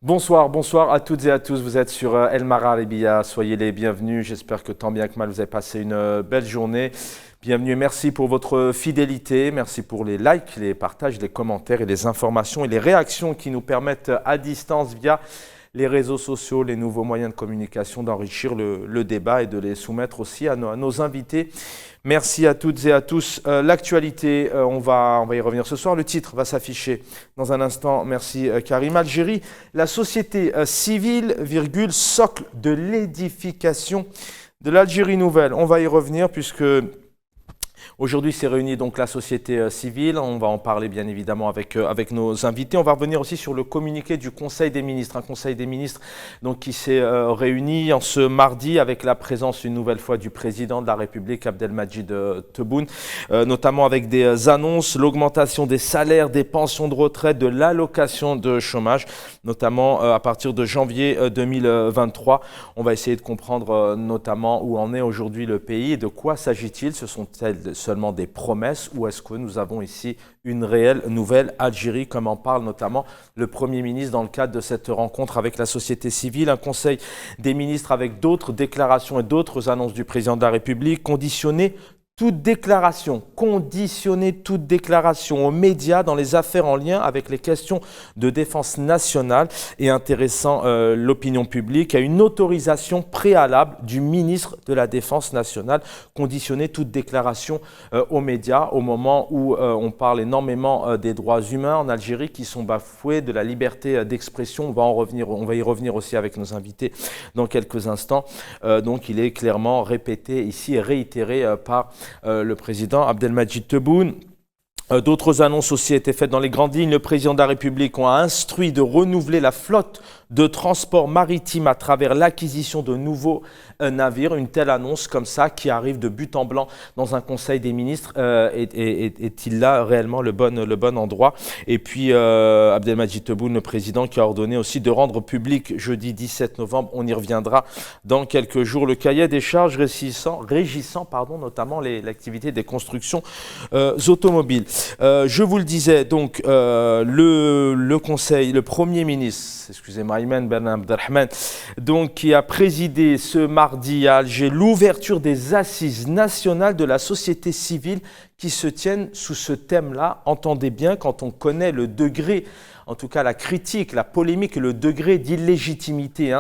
Bonsoir, bonsoir à toutes et à tous. Vous êtes sur El Mararibia. Soyez les bienvenus. J'espère que tant bien que mal vous avez passé une belle journée. Bienvenue et merci pour votre fidélité. Merci pour les likes, les partages, les commentaires et les informations et les réactions qui nous permettent à distance via les réseaux sociaux, les nouveaux moyens de communication, d'enrichir le débat et de les soumettre aussi à nos invités. Merci à toutes et à tous. L'actualité, on va y revenir ce soir. Le titre va s'afficher dans un instant. Merci Karim. Algérie, la société civile, socle de l'édification de l'Algérie nouvelle. On va y revenir puisque aujourd'hui s'est réunie donc la société civile. On va en parler bien évidemment avec nos invités. On va revenir aussi sur le communiqué du Conseil des ministres. Un Conseil des ministres donc, qui s'est réuni en ce mardi avec la présence une nouvelle fois du président de la République, Abdelmadjid Tebboune, notamment avec des annonces, l'augmentation des salaires, des pensions de retraite, de l'allocation de chômage, notamment à partir de janvier 2023. On va essayer de comprendre notamment où en est aujourd'hui le pays et de quoi s'agit-il. Ce sont-elles seulement des promesses ou est-ce que nous avons ici une réelle nouvelle Algérie, comme en parle notamment le Premier ministre dans le cadre de cette rencontre avec la société civile, un Conseil des ministres avec d'autres déclarations et d'autres annonces du président de la République, conditionner toute déclaration aux médias dans les affaires en lien avec les questions de défense nationale et intéressant l'opinion publique à une autorisation préalable du ministre de la Défense nationale. Conditionner toute déclaration aux médias au moment où on parle énormément des droits humains en Algérie qui sont bafoués, de la liberté d'expression. On va y revenir aussi avec nos invités dans quelques instants. Donc il est clairement répété ici et réitéré par le président Abdelmadjid Tebboune. D'autres annonces aussi étaient faites dans les grandes lignes. Le président de la République a instruit de renouveler la flotte de transport maritime à travers l'acquisition de nouveaux navires. Une telle annonce comme ça qui arrive de but en blanc dans un conseil des ministres, est-il là réellement le bon endroit? Et puis Abdelmadjid Tebboune, le président, qui a ordonné aussi de rendre public jeudi 17 novembre, on y reviendra dans quelques jours, le cahier des charges régissant notamment l'activité des constructions automobiles. Je vous le disais, donc le conseil, le Premier ministre, excusez-moi, Ayman Ben Abdelrahman, donc qui a présidé ce mardi à Alger l'ouverture des assises nationales de la société civile qui se tiennent sous ce thème-là. Entendez bien, quand on connaît le degré, en tout cas la critique, la polémique et le degré d'illégitimité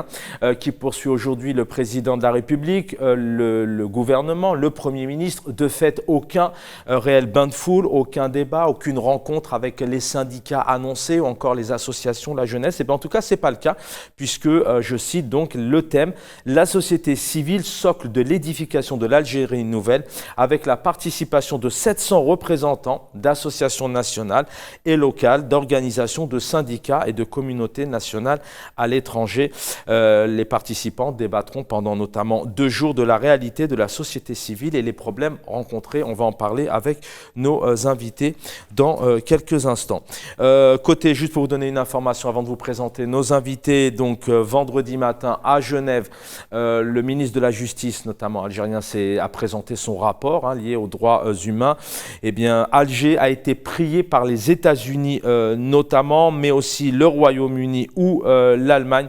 qui poursuit aujourd'hui le président de la République, le gouvernement, le Premier ministre. De fait, aucun réel bain de foule, aucun débat, aucune rencontre avec les syndicats annoncés ou encore les associations, la jeunesse. Et bien, en tout cas, ce n'est pas le cas puisque, je cite donc le thème, la société civile, socle de l'édification de l'Algérie nouvelle, avec la participation de 700 représentants d'associations nationales et locales, d'organisations, de syndicats et de communautés nationales à l'étranger. Les participants débattront pendant notamment 2 jours de la réalité de la société civile et les problèmes rencontrés. On va en parler avec nos invités dans quelques instants. Juste pour vous donner une information avant de vous présenter nos invités, donc vendredi matin à Genève, le ministre de la Justice, notamment algérien, a présenté son rapport lié aux droits humains. Eh bien, Alger a été prié par les États-Unis notamment, mais aussi le Royaume-Uni ou l'Allemagne,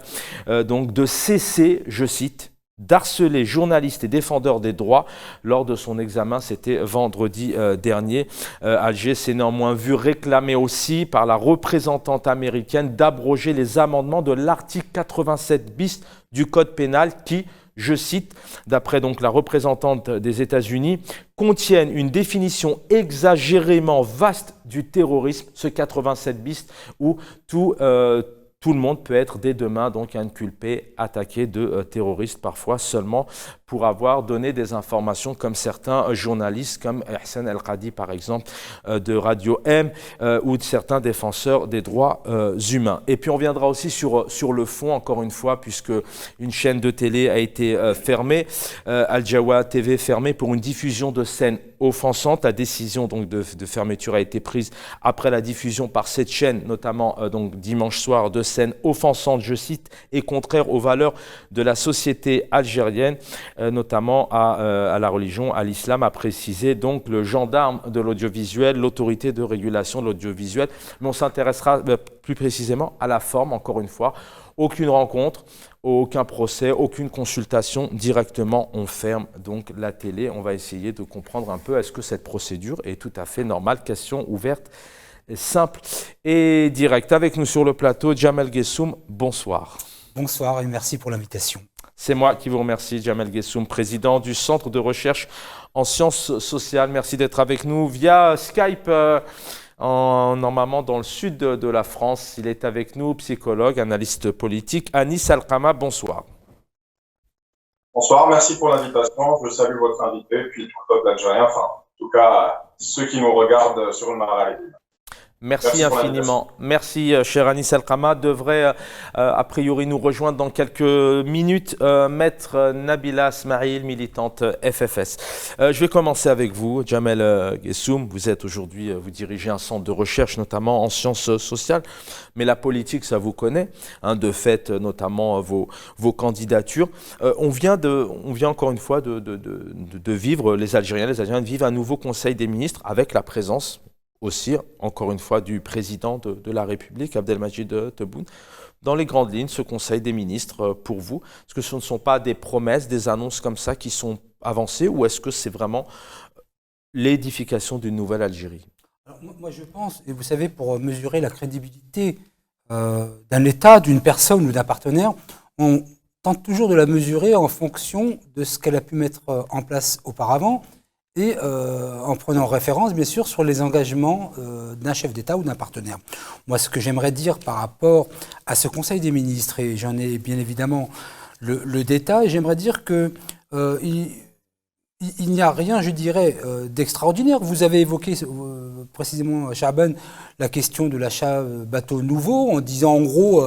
donc de cesser, je cite, d'harceler journalistes et défendeurs des droits. Lors de son examen, c'était vendredi dernier. Alger s'est néanmoins vu réclamer aussi par la représentante américaine d'abroger les amendements de l'article 87 bis du Code pénal qui, je cite, d'après donc la représentante des États-Unis, contiennent une définition exagérément vaste du terrorisme, ce 87 bis, où tout le monde peut être dès demain donc inculpé, attaqué de terroristes, parfois seulement pour avoir donné des informations, comme certains journalistes, comme Hassan El-Qadi par exemple, de Radio M, ou de certains défenseurs des droits humains. Et puis on viendra aussi sur le fond, encore une fois, puisque une chaîne de télé a été fermée, Al Jawa TV fermée pour une diffusion de scènes offensantes. La décision donc de fermeture a été prise après la diffusion par cette chaîne, notamment donc dimanche soir, de scènes offensantes, je cite, et contraires aux valeurs de la société algérienne. notamment à la religion, à l'islam, a précisé donc le gendarme de l'audiovisuel, l'autorité de régulation de l'audiovisuel. Mais on s'intéressera plus précisément à la forme, encore une fois. Aucune rencontre, aucun procès, aucune consultation, directement on ferme donc la télé. On va essayer de comprendre un peu, est-ce que cette procédure est tout à fait normale? Question ouverte, simple et directe. Avec nous sur le plateau, Djamel Guessoum, bonsoir. Bonsoir et merci pour l'invitation. C'est moi qui vous remercie, Djamel Guessoum, président du Centre de recherche en sciences sociales. Merci d'être avec nous via Skype. Normalement dans le sud de la France. Il est avec nous, psychologue, analyste politique. Anis Alkama, bonsoir. Bonsoir, merci pour l'invitation. Je salue votre invité, puis tout le peuple algérien, enfin, en tout cas, ceux qui nous regardent sur le Marais. Merci infiniment. Merci, cher Anis Alkama. Devrait a priori nous rejoindre dans quelques minutes Maître Nabila Smaïl, militante FFS. Je vais commencer avec vous, Djamel Guessoum. Vous êtes aujourd'hui, vous dirigez un centre de recherche, notamment en sciences sociales. Mais la politique, ça vous connaît, hein, de fait, notamment vos candidatures. On vient encore une fois de vivre, les Algériens vivent un nouveau Conseil des ministres avec la présence aussi, encore une fois, du président de la République, Abdelmadjid Tebboune. Dans les grandes lignes, ce Conseil des ministres, pour vous, est-ce que ce ne sont pas des promesses, des annonces comme ça qui sont avancées, ou est-ce que c'est vraiment l'édification d'une nouvelle Algérie? Alors, moi, je pense, et vous savez, pour mesurer la crédibilité d'un État, d'une personne ou d'un partenaire, on tente toujours de la mesurer en fonction de ce qu'elle a pu mettre en place auparavant, et en prenant référence, bien sûr, sur les engagements d'un chef d'État ou d'un partenaire. Moi, ce que j'aimerais dire par rapport à ce Conseil des ministres, et j'en ai bien évidemment le détail, j'aimerais dire que il n'y a rien, je dirais, d'extraordinaire. Vous avez évoqué précisément, Chaban, la question de l'achat bateau nouveau, en disant en gros,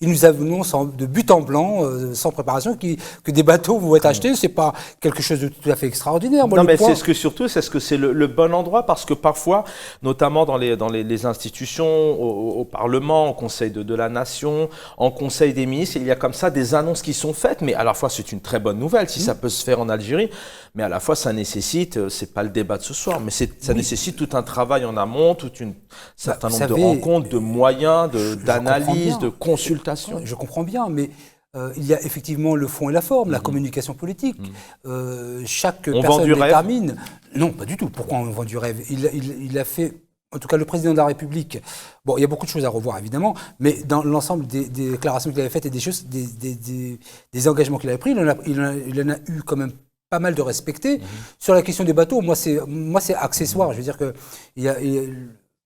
ils nous annoncent de but en blanc, sans préparation, que des bateaux vont être achetés. C'est pas quelque chose de tout à fait extraordinaire. Moi, non, mais c'est ce que c'est le bon endroit, parce que parfois, notamment dans les institutions, au Parlement, au Conseil de la Nation, en Conseil des ministres, il y a comme ça des annonces qui sont faites, mais à la fois c'est une très bonne nouvelle si ça peut se faire en Algérie, mais à la fois ça nécessite, c'est pas le débat de ce soir, mais ça nécessite tout un travail en amont, certain nombre de rencontres, de moyens, d'analyse, de consultation. Je comprends bien, mais il y a effectivement le fond et la forme, la communication politique. Chaque personne détermine. Non, pas du tout. Pourquoi on vend du rêve? Il a fait, en tout cas le président de la République, bon, il y a beaucoup de choses à revoir évidemment, mais dans l'ensemble des déclarations qu'il avait faites et des engagements qu'il avait pris, il en a eu quand même pas mal de respectés. Sur la question des bateaux, moi c'est accessoire. Je veux dire que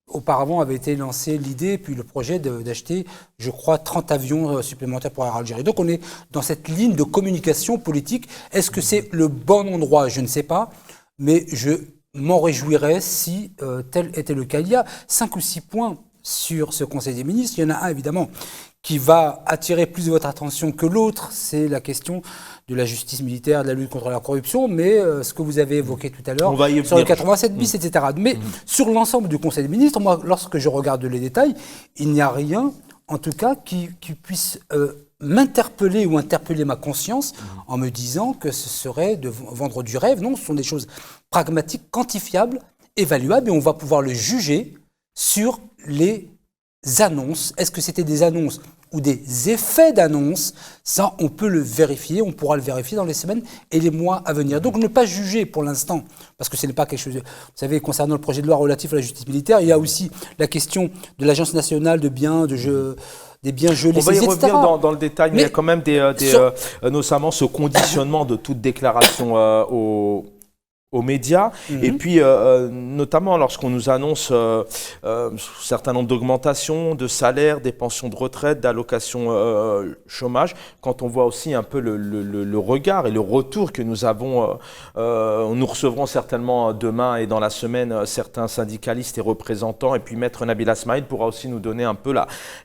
auparavant avait été lancée l'idée, puis le projet d'acheter, je crois, 30 avions supplémentaires pour Air Algérie. Donc on est dans cette ligne de communication politique. Est-ce que c'est le bon endroit? Je ne sais pas, mais je m'en réjouirais si tel était le cas. Il y a 5 ou 6 points sur ce Conseil des ministres. Il y en a un, évidemment, qui va attirer plus de votre attention que l'autre, c'est la question de la justice militaire, de la lutte contre la corruption, mais ce que vous avez évoqué tout à l'heure, sur le 87 bis, etc. Mais sur l'ensemble du Conseil des ministres, moi, lorsque je regarde les détails, il n'y a rien, en tout cas, qui puisse m'interpeller ou interpeller ma conscience en me disant que ce serait de vendre du rêve. Non, ce sont des choses pragmatiques, quantifiables, évaluables, et on va pouvoir le juger sur les annonces. Est-ce que c'était des annonces ou des effets d'annonces? Ça, on peut le vérifier, on pourra le vérifier dans les semaines et les mois à venir. Donc ne pas juger pour l'instant, parce que ce n'est pas quelque chose... Vous savez, concernant le projet de loi relatif à la justice militaire, il y a aussi la question de l'Agence nationale de biens, des biens gelés, etc. On va y revenir dans le détail, mais il y a quand même notamment ce conditionnement de toute déclaration aux médias, et puis notamment lorsqu'on nous annonce un certain nombre d'augmentations de salaires, des pensions de retraite, d'allocations chômage, quand on voit aussi un peu le regard et le retour que nous avons, nous recevrons certainement demain et dans la semaine certains syndicalistes et représentants, et puis Maître Nabila Smaïl pourra aussi nous donner un peu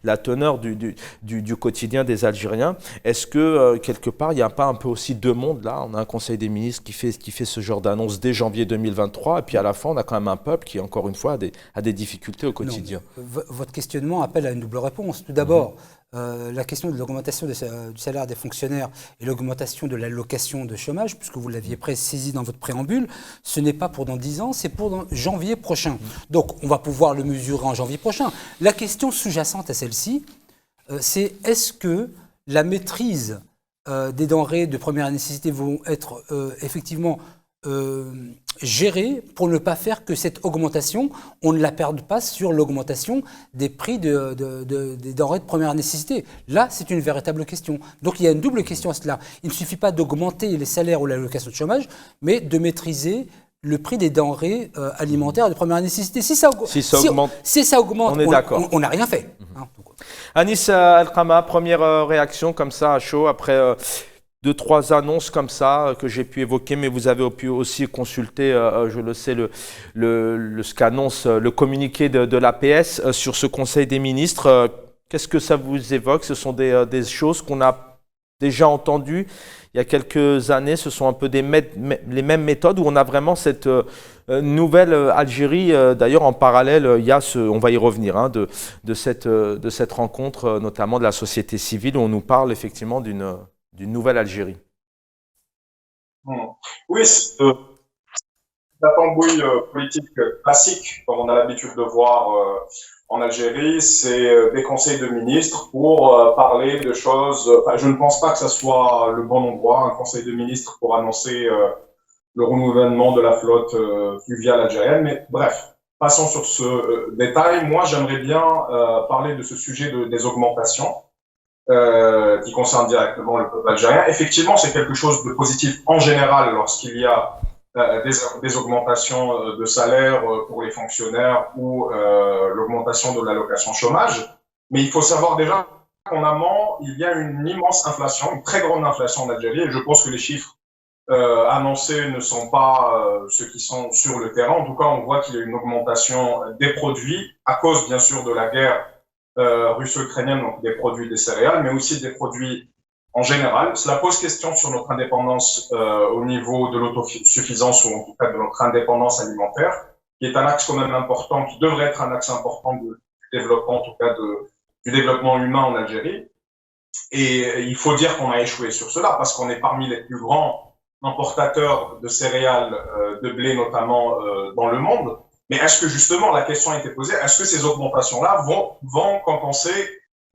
la teneur du quotidien des Algériens. Est-ce que quelque part il n'y a pas un peu aussi deux mondes là? On a un Conseil des ministres qui fait ce genre d'annonce annonce dès janvier 2023, et puis à la fin, on a quand même un peuple qui, encore une fois, a des difficultés au quotidien. Non, votre questionnement appelle à une double réponse. Tout d'abord, la question de l'augmentation du salaire des fonctionnaires et l'augmentation de l'allocation de chômage, puisque vous l'aviez précisé dans votre préambule, ce n'est pas pour dans 10 ans, c'est pour dans janvier prochain. Donc, on va pouvoir le mesurer en janvier prochain. La question sous-jacente à celle-ci, c'est est-ce que la maîtrise des denrées de première nécessité vont être effectivement gérées pour ne pas faire que cette augmentation, on ne la perde pas sur l'augmentation des prix des denrées de première nécessité. Là, c'est une véritable question. Donc il y a une double question à cela. Il ne suffit pas d'augmenter les salaires ou l'allocation de chômage, mais de maîtriser le prix des denrées alimentaires de première nécessité. Si ça augmente, on est d'accord. On n'a rien fait. Anis Alqama, première réaction comme ça à chaud après 2-3 annonces comme ça que j'ai pu évoquer, mais vous avez pu aussi consulter, je le sais, ce qu'annonce le communiqué de l'APS sur ce Conseil des ministres. Qu'est-ce que ça vous évoque? Ce sont des choses qu'on a déjà entendues il y a quelques années. Ce sont un peu les mêmes méthodes où on a vraiment cette nouvelle Algérie. D'ailleurs, en parallèle, il y a on va y revenir, de cette rencontre, notamment de la société civile, où on nous parle effectivement d'une nouvelle Algérie. Oui, c'est la tambouille politique classique, comme on a l'habitude de voir en Algérie. C'est des conseils de ministres pour parler de choses. Enfin, je ne pense pas que ce soit le bon endroit, un conseil de ministres pour annoncer le renouvellement de la flotte fluviale algérienne. Mais bref, passons sur ce détail. Moi, j'aimerais bien parler de ce sujet des augmentations. Qui concerne directement le peuple algérien. Effectivement, c'est quelque chose de positif en général lorsqu'il y a des augmentations de salaire pour les fonctionnaires ou l'augmentation de l'allocation chômage. Mais il faut savoir déjà qu'en amont, il y a une immense inflation, une très grande inflation en Algérie, et je pense que les chiffres annoncés ne sont pas ceux qui sont sur le terrain. En tout cas, on voit qu'il y a une augmentation des produits à cause, bien sûr, de la guerre russo-ukrainienne, donc des produits des céréales, mais aussi des produits en général. Cela pose question sur notre indépendance au niveau de l'autosuffisance, ou en tout cas de notre indépendance alimentaire, qui est un axe quand même important, qui devrait être un axe important du développement, en tout cas du développement humain en Algérie. Et il faut dire qu'on a échoué sur cela, parce qu'on est parmi les plus grands importateurs de céréales, de blé notamment, dans le monde. Mais est-ce que justement, la question a été posée, est-ce que ces augmentations-là vont compenser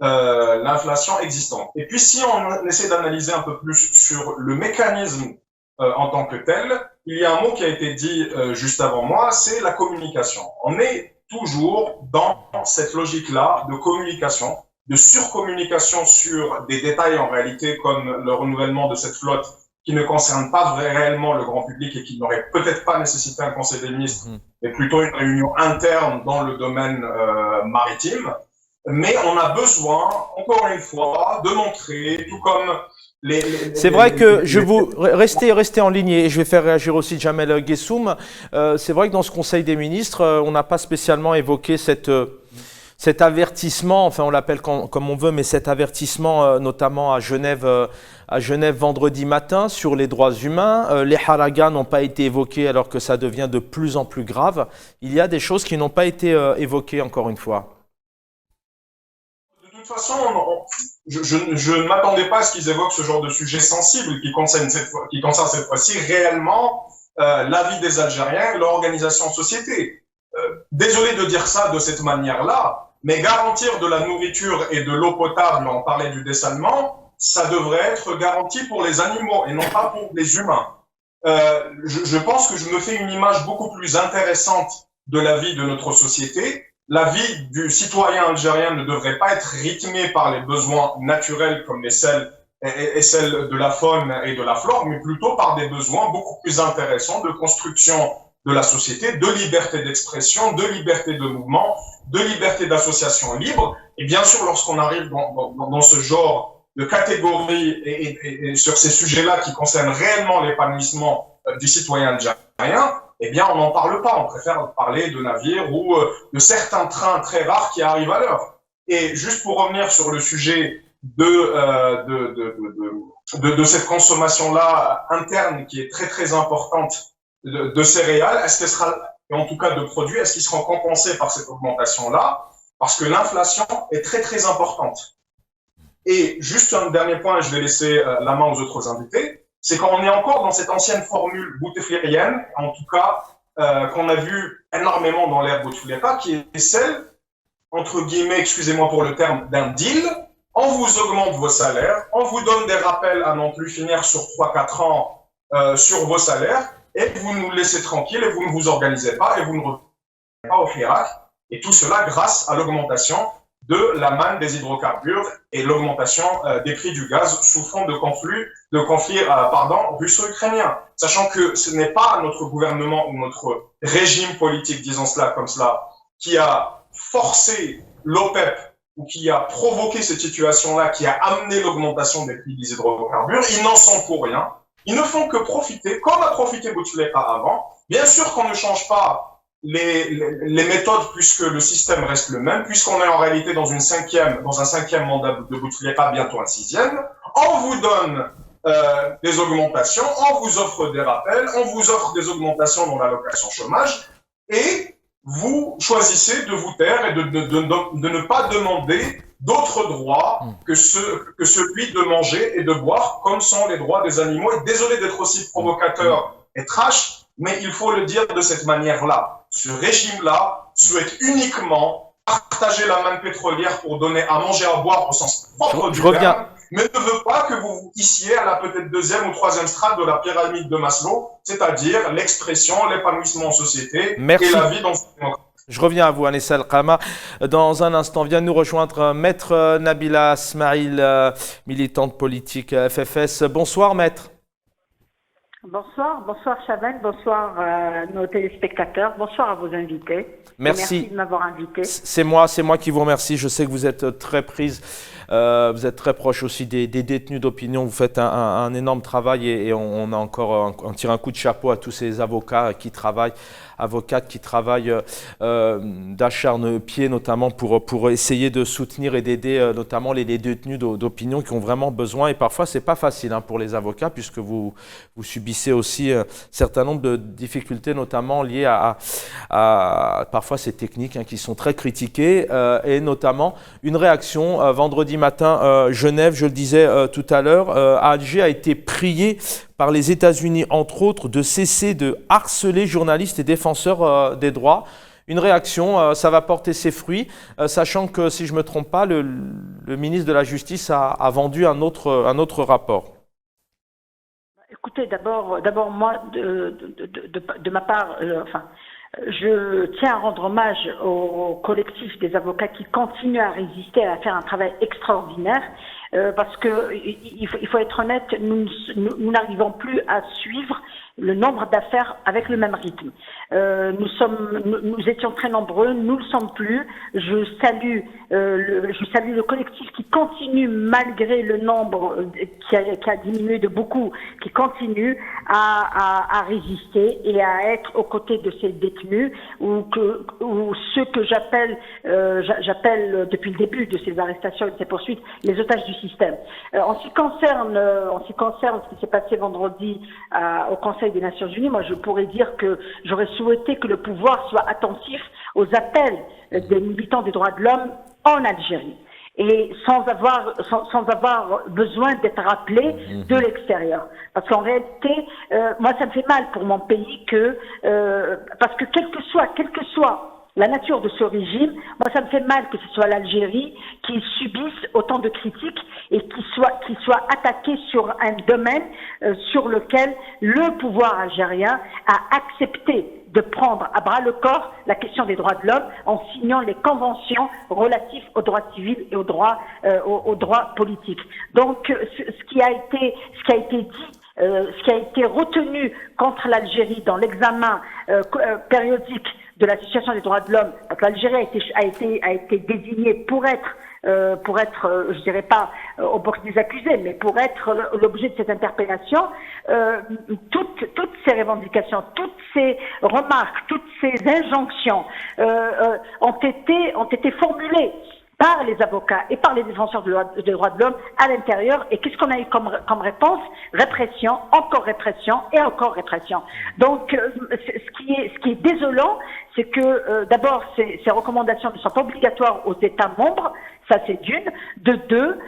l'inflation existante? Et puis si on essaie d'analyser un peu plus sur le mécanisme en tant que tel, il y a un mot qui a été dit juste avant moi, c'est la communication. On est toujours dans cette logique-là de communication, de surcommunication sur des détails en réalité comme le renouvellement de cette flotte qui ne concerne pas réellement le grand public et qui n'aurait peut-être pas nécessité un conseil des ministres, mais plutôt une réunion interne dans le domaine maritime. Mais on a besoin, encore une fois, de montrer, tout comme c'est vrai que je vous restez en ligne et je vais faire réagir aussi Jamel Guessoum. C'est vrai que dans ce Conseil des ministres, on n'a pas spécialement évoqué cet avertissement, enfin on l'appelle comme on veut, mais cet avertissement notamment à Genève vendredi matin sur les droits humains. Les haragas n'ont pas été évoqués alors que ça devient de plus en plus grave. Il y a des choses qui n'ont pas été évoquées encore une fois. De toute façon, je ne m'attendais pas à ce qu'ils évoquent ce genre de sujet sensible qui concerne cette fois-ci réellement la vie des Algériens et leur organisation en société. Désolé de dire ça de cette manière-là, mais garantir de la nourriture et de l'eau potable, on parlait du dessalement, ça devrait être garanti pour les animaux et non pas pour les humains. Je pense que je me fais une image beaucoup plus intéressante de la vie de notre société. La vie du citoyen algérien ne devrait pas être rythmée par les besoins naturels comme celles de la faune et de la flore, mais plutôt par des besoins beaucoup plus intéressants de construction de la société, de liberté d'expression, de liberté de mouvement, de liberté d'association libre. Et bien sûr, lorsqu'on arrive dans ce genre de catégories et sur ces sujets-là qui concernent réellement l'épanouissement du citoyen algérien, eh bien, on n'en parle pas. On préfère parler de navires ou de certains trains très rares qui arrivent à l'heure. Et juste pour revenir sur le sujet de cette consommation-là interne qui est très, très importante de céréales, est-ce qu'elle sera, et en tout cas de produits, est-ce qu'ils seront compensés par cette augmentation-là? Parce que l'inflation est très très importante. Et juste un dernier point, je vais laisser la main aux autres invités, c'est qu'on est encore dans cette ancienne formule bouteflirienne, en tout cas qu'on a vu énormément dans l'ère Bouteflika, qui est celle, entre guillemets, excusez-moi pour le terme, d'un deal. On vous augmente vos salaires, on vous donne des rappels à non plus finir sur 3-4 ans sur vos salaires, et vous nous laissez tranquille et vous ne vous organisez pas et vous ne revenez pas au Hirak. Et tout cela grâce à l'augmentation de la manne des hydrocarbures et l'augmentation des prix du gaz sous fond de conflit russo-ukrainien. Sachant que ce n'est pas notre gouvernement ou notre régime politique, disons cela comme cela, qui a forcé l'OPEP ou qui a provoqué cette situation-là, qui a amené l'augmentation des prix des hydrocarbures. Ils n'en sont pour rien. Ils ne font que profiter, comme a profité Bouteflika avant. Bien sûr qu'on ne change pas les méthodes puisque le système reste le même, puisqu'on est en réalité dans un cinquième mandat de Bouteflika, bientôt un sixième. On vous donne des augmentations, on vous offre des rappels, on vous offre des augmentations dans l'allocation chômage, et vous choisissez de vous taire et de ne pas demander d'autres droits que celui de manger et de boire, comme sont les droits des animaux. Et désolé d'être aussi provocateur et trash, mais il faut le dire de cette manière-là. Ce régime-là souhaite uniquement partager la manne pétrolière pour donner à manger, à boire au sens propre du terme, mais ne veut pas que vous vous hissiez à la peut-être deuxième ou troisième strate de la pyramide de Maslow, c'est-à-dire l'expression, l'épanouissement en société et la vie dans une démocratie. Je reviens à vous, Anessa El-Kama. Dans un instant, vient nous rejoindre Maître Nabila Smaïl, militante politique FFS. Bonsoir, Maître. Bonsoir Chaban, bonsoir nos téléspectateurs, bonsoir à vos invités. Merci de m'avoir invité. C'est moi qui vous remercie. Je sais que vous êtes très prise, vous êtes très proche aussi des détenus d'opinion. Vous faites un énorme travail et on tire un coup de chapeau à tous ces avocates qui travaillent d'acharne-pied notamment pour essayer de soutenir et d'aider notamment les détenus d'opinion qui ont vraiment besoin. Et parfois, c'est pas facile pour les avocats puisque vous subissez aussi un certain nombre de difficultés, notamment liées à parfois ces techniques qui sont très critiquées et notamment une réaction vendredi matin, Genève, je le disais tout à l'heure, Alger a été prié par les États-Unis, entre autres, de cesser de harceler journalistes et défenseurs des droits. Une réaction, ça va porter ses fruits, sachant que, si je ne me trompe pas, le ministre de la Justice a vendu un autre rapport. Écoutez, d'abord moi, de ma part, je tiens à rendre hommage au collectif des avocats qui continuent à résister, à faire un travail extraordinaire, parce que il faut être honnête, nous n'arrivons plus à suivre le nombre d'affaires avec le même rythme. Nous étions très nombreux, nous ne le sommes plus. Je salue le collectif qui continue, malgré le nombre qui a diminué de beaucoup, qui continue à résister et à être aux côtés de ces détenus ou ceux que j'appelle depuis le début de ces arrestations et de ces poursuites, les otages du système. En ce qui concerne ce qui s'est passé vendredi au Conseil des Nations Unies, moi je pourrais dire que j'aurais souhaité que le pouvoir soit attentif aux appels des militants des droits de l'homme en Algérie et sans avoir besoin d'être rappelé de l'extérieur. Parce qu'en réalité, moi ça me fait mal pour mon pays parce que quelle que soit la nature de ce régime, moi ça me fait mal que ce soit l'Algérie qui subisse autant de critiques et qui soit attaqué sur un domaine sur lequel le pouvoir algérien a accepté de prendre à bras le corps la question des droits de l'homme en signant les conventions relatives aux droits civils et aux droits politiques. Donc ce qui a été retenu contre l'Algérie dans l'examen périodique de la situation des droits de l'homme, l'Algérie a été désignée pour être, je dirais pas au box des accusés, mais pour être l'objet de cette interpellation, toutes ces revendications, toutes ces remarques, toutes ces injonctions ont été formulées par les avocats et par les défenseurs des droits de l'homme à l'intérieur. Et qu'est-ce qu'on a eu comme réponse? Répression, encore répression et encore répression. Donc, ce qui est désolant, c'est que d'abord, ces recommandations ne sont pas obligatoires aux États membres. Ça, c'est d'une. De deux,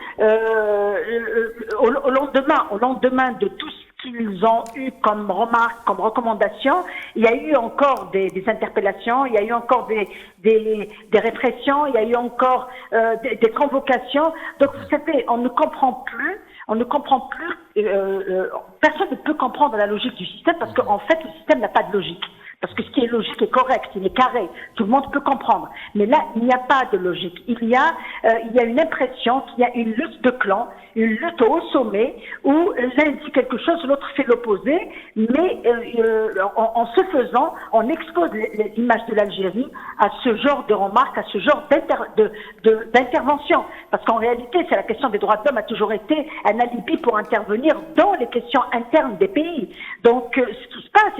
au lendemain de tout ce qu'ils ont eu comme remarques, comme recommandations, il y a eu encore des interpellations, il y a eu encore des répressions, il y a eu encore des convocations. Donc, vous savez, on ne comprend plus, personne ne peut comprendre la logique du système parce qu'en fait, le système n'a pas de logique. Parce que ce qui est logique est correct, il est carré, tout le monde peut comprendre. Mais là, il n'y a pas de logique. Il y a une impression qu'il y a une lutte de clans, une lutte au sommet, où l'un dit quelque chose, l'autre fait l'opposé, mais en ce faisant, on expose l'image de l'Algérie à ce genre de remarques, à ce genre d'intervention. Parce qu'en réalité, c'est la question des droits de l'homme a toujours été un alibi pour intervenir dans les questions internes des pays. Donc, ce qui se passe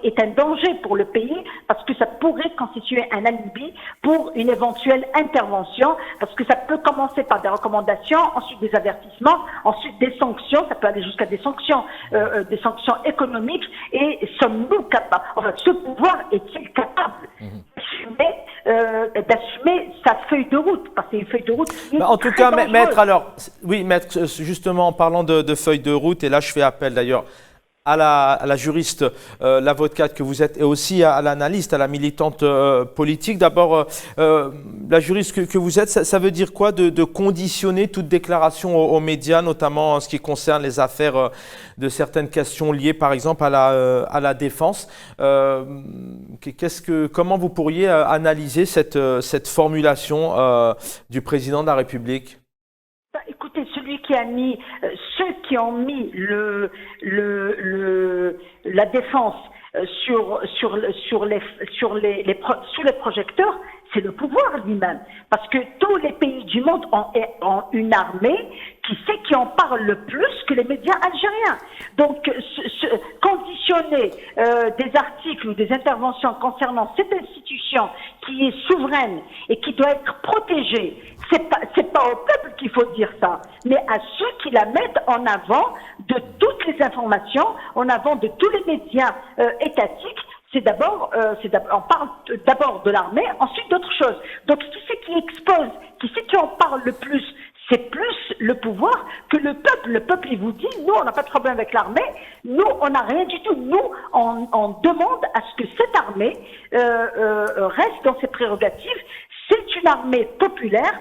est un danger pour le pays parce que ça pourrait constituer un alibi pour une éventuelle intervention parce que ça peut commencer par des recommandations, ensuite des avertissements, ensuite des sanctions, ça peut aller jusqu'à des sanctions économiques et sommes-nous capables, enfin ce pouvoir est-il capable d'assumer sa feuille de route parce que c'est une feuille de route qui est en tout cas, maître, alors, oui, maître, justement en parlant de feuille de route, et là je fais appel d'ailleurs à la juriste, l'avocate que vous êtes, et aussi à l'analyste, à la militante politique. D'abord, la juriste que vous êtes, ça veut dire quoi de conditionner toute déclaration aux médias, notamment en ce qui concerne les affaires de certaines questions liées, par exemple, à la défense. Comment vous pourriez analyser cette formulation du président de la République? Écoutez, ceux qui ont mis la défense sous les projecteurs, c'est le pouvoir lui-même. Parce que tous les pays du monde ont une armée qui en parle le plus que les médias algériens. Donc, conditionner des articles ou des interventions concernant cette institution qui est souveraine et qui doit être protégée, c'est pas au peuple qu'il faut dire ça, mais à ceux qui la mettent en avant de toutes les informations, en avant de tous les médias étatiques. On parle d'abord de l'armée, ensuite d'autres choses. Donc, qui c'est qui expose, qui c'est qui en parle le plus? C'est plus le pouvoir que le peuple. Le peuple, il vous dit, nous, on n'a pas de problème avec l'armée, nous, on n'a rien du tout. Nous, on demande à ce que cette armée reste dans ses prérogatives. C'est une armée populaire,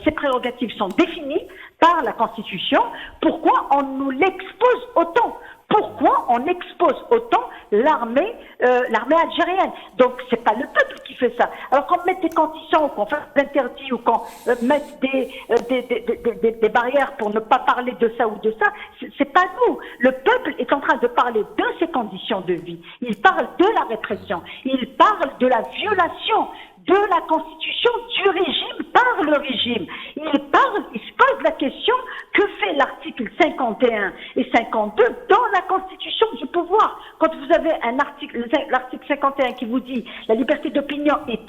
ses prérogatives sont définies par la Constitution. Pourquoi on nous l'expose autant? Pourquoi on expose autant l'armée algérienne? Donc, c'est pas le peuple qui fait ça. Alors qu'on mette des conditions, ou qu'on fasse des interdits, ou qu'on mette des barrières pour ne pas parler de ça ou de ça, c'est pas nous. Le peuple est en train de parler de ses conditions de vie. Il parle de la répression. Il parle de la violation de la constitution du régime par le régime. Il se pose la question, que fait l'article 51 et 52 dans la constitution du pouvoir? Quand vous avez l'article 51 qui vous dit la liberté d'opinion est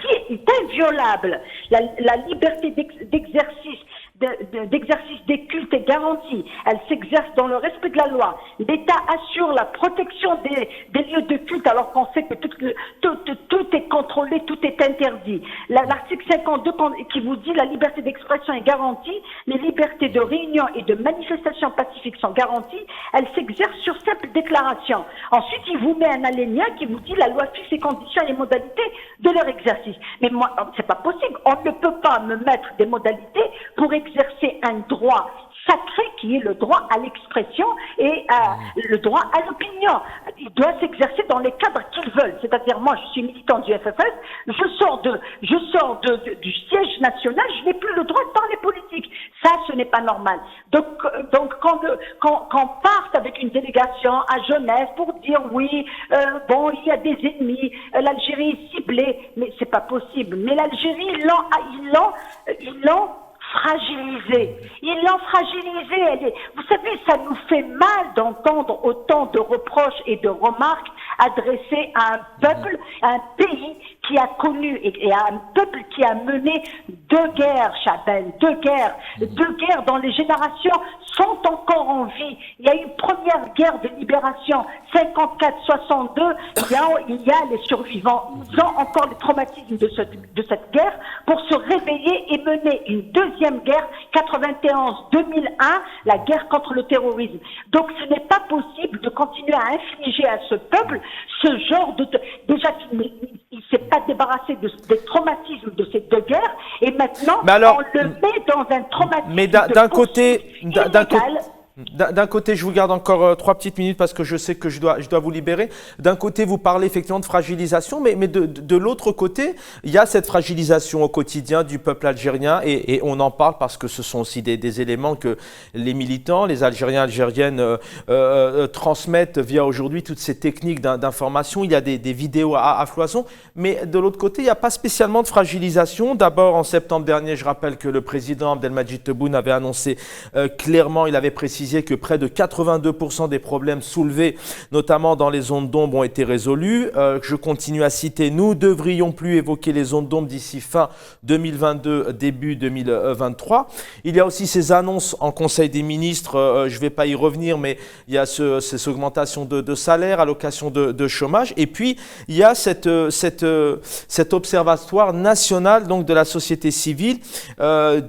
inviolable, la liberté d'exercice des cultes est garantie, elle s'exerce dans le respect de la loi. L'État assure la protection des lieux de culte alors qu'on sait que tout est contrôlé, tout est interdit. L'article 52 qui vous dit la liberté d'expression est garantie, les libertés de réunion et de manifestation pacifique sont garanties, elle s'exerce sur simple déclaration. Ensuite, il vous met un alinéa qui vous dit la loi fixe les conditions et les modalités de leur exercice. Mais moi, c'est pas possible. On ne peut pas me mettre des modalités pour exercer un droit sacré qui est le droit à l'expression et le droit à l'opinion. Il doit s'exercer dans les cadres qu'ils veulent. C'est-à-dire, moi, je suis militant du FFS, je sors du siège national, je n'ai plus le droit de parler politique. Ça, ce n'est pas normal. Donc quand parte avec une délégation à Genève pour dire oui, il y a des ennemis, l'Algérie est ciblée, mais c'est pas possible. Mais l'Algérie, ils l'ont fragilisée. Ils l'ont fragilisée. Vous savez, ça nous fait mal d'entendre autant de reproches et de remarques adressées à un peuple, à un pays qui a connu et à un peuple qui a mené 2 guerres, Chabel, 2 guerres. 2 guerres dont les générations sont encore en vie. Il y a une première guerre de libération, 54-62. Il y a les survivants. Ils ont encore les traumatismes de cette guerre pour se réveiller et mener une deuxième guerre, 91-2001, la guerre contre le terrorisme. Donc ce n'est pas possible de continuer à infliger à ce peuple ce genre de... Déjà qu'il ne s'est pas débarrassé des traumatismes de ces 2 guerres, et maintenant alors, on le met dans un traumatisme. Mais d'un côté, je vous garde encore 3 petites minutes parce que je sais que je dois vous libérer. D'un côté, vous parlez effectivement de fragilisation, mais de l'autre côté, il y a cette fragilisation au quotidien du peuple algérien et on en parle parce que ce sont aussi des éléments que les militants, les Algériens, Algériennes transmettent via aujourd'hui toutes ces techniques d'information. Il y a des vidéos à foison, mais de l'autre côté, il n'y a pas spécialement de fragilisation. D'abord, en septembre dernier, je rappelle que le président Abdelmadjid Tebboune avait annoncé clairement, il avait précisé que près de 82% des problèmes soulevés, notamment dans les zones d'ombre, ont été résolus. Je continue à citer, nous devrions plus évoquer les zones d'ombre d'ici fin 2022, début 2023. Il y a aussi ces annonces en Conseil des ministres, je ne vais pas y revenir, mais il y a ces augmentations de salaire, allocation de chômage. Et puis, il y a cet observatoire national donc, de la société civile,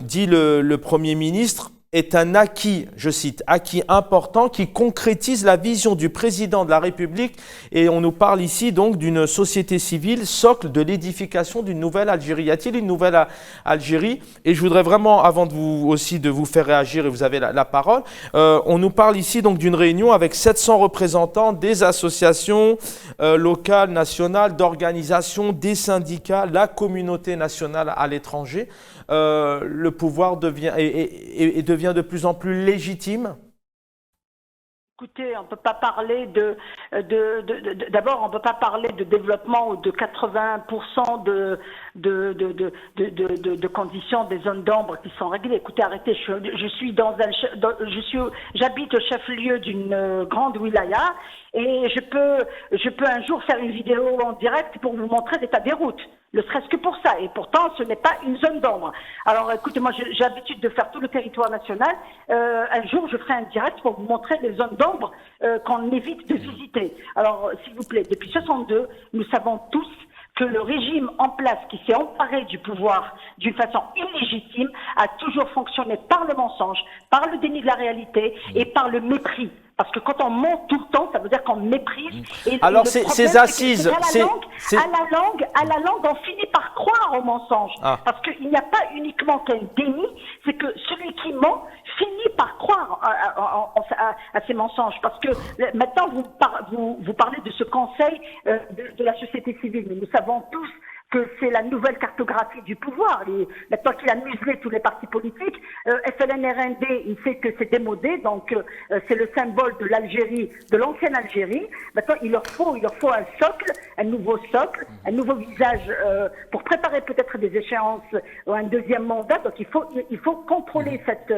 dit le Premier ministre, est un acquis, je cite, acquis important qui concrétise la vision du président de la République et on nous parle ici donc d'une société civile socle de l'édification d'une nouvelle Algérie. Y a-t-il une nouvelle Algérie? Et je voudrais vraiment, avant de vous faire réagir et vous avez la parole, on nous parle ici donc d'une réunion avec 700 représentants des associations locales, nationales, d'organisations, des syndicats, la communauté nationale à l'étranger. Le pouvoir devient de plus en plus légitime? Écoutez, on ne peut pas parler d'abord, on ne peut pas parler de développement ou de 80% de conditions des zones d'ombre qui sont réglées. Écoutez, arrêtez, j'habite au chef-lieu d'une grande wilaya et je peux un jour faire une vidéo en direct pour vous montrer l'état des routes. Ne serait-ce que pour ça. Et pourtant, ce n'est pas une zone d'ombre. Alors, écoutez, moi, j'ai l'habitude de faire tout le territoire national. Un jour, je ferai un direct pour vous montrer les zones d'ombre qu'on évite de visiter. Alors, s'il vous plaît, depuis 62, nous savons tous que le régime en place qui s'est emparé du pouvoir d'une façon illégitime a toujours fonctionné par le mensonge, par le déni de la réalité et par le mépris. Parce que quand on ment tout le temps, ça veut dire qu'on méprise. Et alors, ces assises... À la langue, on finit par croire au mensonge. Ah. Parce qu'il n'y a pas uniquement qu'un déni, c'est que celui qui ment finit par croire à ces mensonges. Parce que maintenant, vous parlez de ce conseil de la société civile. Mais nous savons tous que c'est la nouvelle cartographie du pouvoir. Maintenant qu'il a muselé tous les partis politiques, FLN-RND, il sait que c'est démodé, donc c'est le symbole de l'Algérie, de l'ancienne Algérie. Maintenant, il leur faut un socle, un nouveau socle, un nouveau visage pour préparer peut-être des échéances ou un deuxième mandat. Donc il faut contrôler cette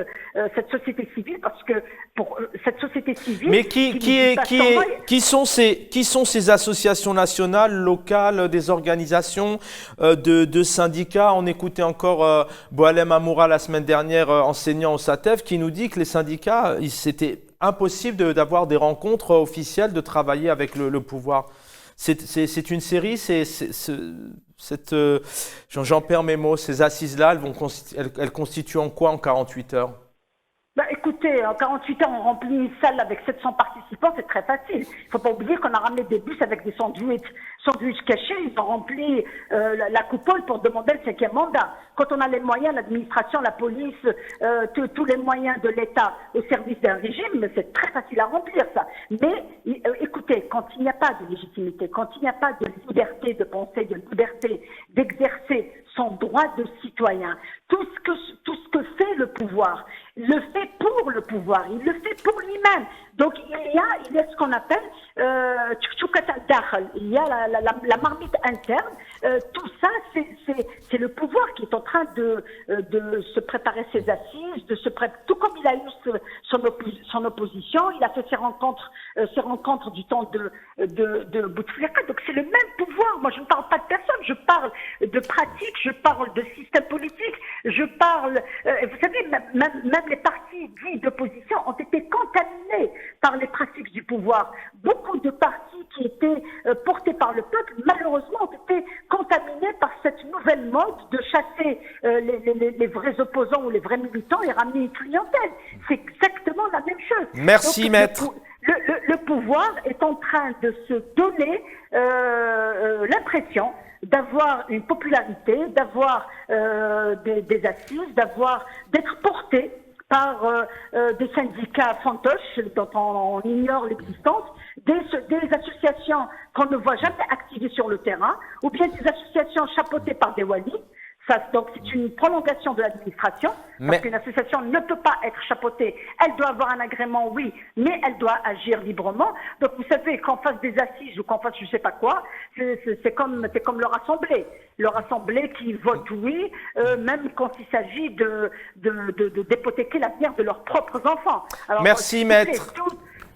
société civile parce que pour cette société civile. Mais qui sont ces associations nationales, locales, des organisations? De syndicats. On écoutait encore Boualem Amoura la semaine dernière, enseignant au SATEF, qui nous dit que les syndicats, c'était impossible d'avoir des rencontres officielles, de travailler avec le pouvoir. C'est une série, j'en perds mes mots, ces assises-là, elles constituent en quoi en 48 heures? Écoutez, en 48 heures, on remplit une salle avec 700 participants, c'est très facile. Il ne faut pas oublier qu'on a ramené des bus avec des sandwichs cachés. Ils ont rempli la coupole pour demander le 5e mandat. Quand on a les moyens, l'administration, la police, tous les moyens de l'État au service d'un régime, c'est très facile à remplir ça. Mais écoutez, quand il n'y a pas de légitimité, quand il n'y a pas de liberté de penser, de liberté d'exercer son droit de citoyen, tout ce que fait le pouvoir, il le fait pour le pouvoir, il le fait pour lui-même. Donc il y a ce qu'on appelle il y a la marmite interne. Tout ça, c'est le pouvoir qui est en train de se préparer ses assises, tout comme il a eu son opposition, il a fait ses rencontres du temps de Bouteflika. Donc c'est le même pouvoir. Moi, je ne parle pas de personne, je parle de pratique, je parle de système politique, Je parle, vous savez, même les partis dits d'opposition ont été contaminés par les pratiques du pouvoir. Beaucoup de partis qui étaient portés par le peuple, malheureusement, ont été contaminés par cette nouvelle mode de chasser les vrais opposants ou les vrais militants et ramener une clientèle. C'est exactement la même chose. Merci, donc, maître. Le pouvoir est en train de se donner l'impression d'avoir une popularité, d'avoir des assises, d'être porté par des syndicats fantoches dont on ignore l'existence, des associations qu'on ne voit jamais activées sur le terrain, ou bien des associations chapeautées par des walis. Donc c'est une prolongation de l'administration, parce qu'une association ne peut pas être chapeautée. Elle doit avoir un agrément, oui, mais elle doit agir librement. Donc vous savez, qu'on fasse des assises ou qu'on fasse je sais pas quoi, c'est comme le Rassemblée. Le Rassemblée qui vote oui, même quand il s'agit d'hypothéquer l'avenir de leurs propres enfants. Alors, merci, maître.